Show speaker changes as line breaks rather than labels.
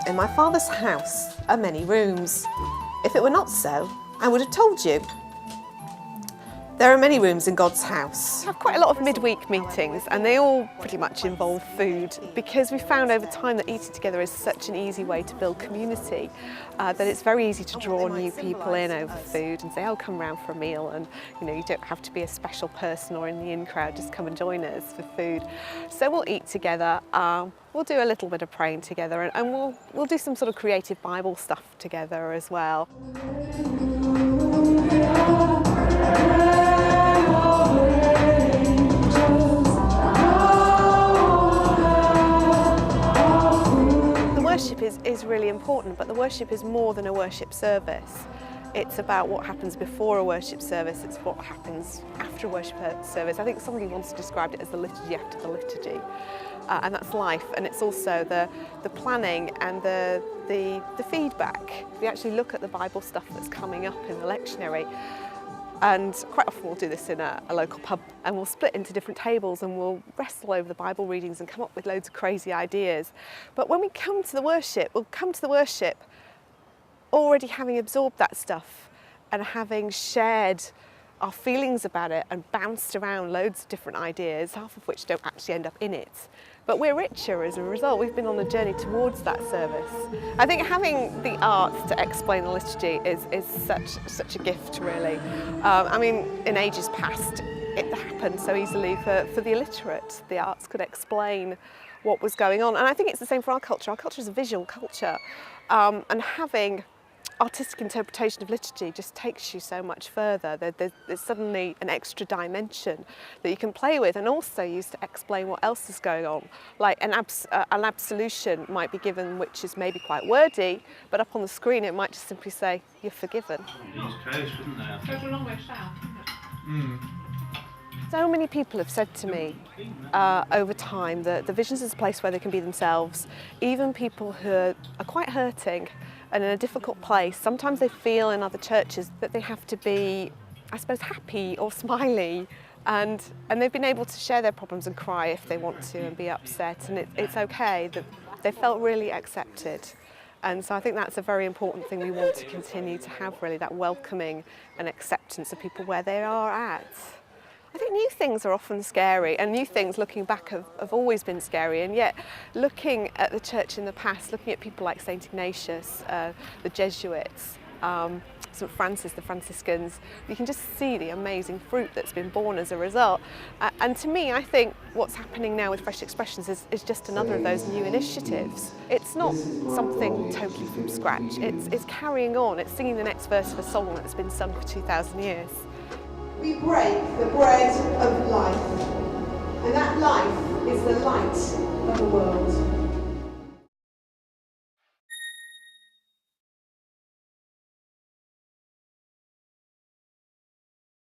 In my Father's house are many rooms. If it were not so, I would have told you. There are many rooms in God's house.
We have quite a lot of midweek meetings and they all pretty much involve food because we found over time that eating together is such an easy way to build community that it's very easy to draw new people in over food and say, oh, come round for a meal, and you don't have to be a special person or in the in crowd, just come and join us for food. So we'll eat together, we'll do a little bit of praying together, and we'll do some sort of creative Bible stuff together as well. Worship is really important, but the worship is more than a worship service. It's about what happens before a worship service, it's what happens after a worship service. I think somebody once described it as the liturgy after the liturgy, and that's life, and it's also the planning and the feedback. We actually look at the Bible stuff that's coming up in the lectionary, and quite often we'll do this in a local pub, and we'll split into different tables and we'll wrestle over the Bible readings and come up with loads of crazy ideas. But when we come to the worship, we'll come to the worship already having absorbed that stuff and having shared our feelings about it and bounced around loads of different ideas, half of which don't actually end up in it. But we're richer as a result. We've been on a journey towards that service. I think having the arts to explain the liturgy is such a gift, really. I mean, in ages past, it happened so easily for the illiterate. The arts could explain what was going on. And I think it's the same for our culture. Our culture is a visual culture. And having artistic interpretation of liturgy just takes you so much further. There's suddenly an extra dimension that you can play with and also use to explain what else is going on. Like an absolution might be given which is maybe quite wordy, but up on the screen it might just simply say, you're forgiven. So many people have said to me over time that the Visions is a place where they can be themselves. Even people who are quite hurting and in a difficult place, sometimes they feel in other churches that they have to be, I suppose, happy or smiley, and they've been able to share their problems and cry if they want to and be upset, and it's okay, that they felt really accepted. And so I think that's a very important thing we want to continue to have, really, that welcoming and acceptance of people where they are at. I think new things are often scary, and new things looking back have always been scary, and yet looking at the church in the past, looking at people like St. Ignatius, the Jesuits, St. Francis, the Franciscans, you can just see the amazing fruit that's been born as a result. And to me, I think what's happening now with Fresh Expressions is just another of those new initiatives. It's not something totally from scratch, it's carrying on, it's singing the next verse of a song that's been sung for 2,000 years.
We break the bread of life, and that life is the light of the world.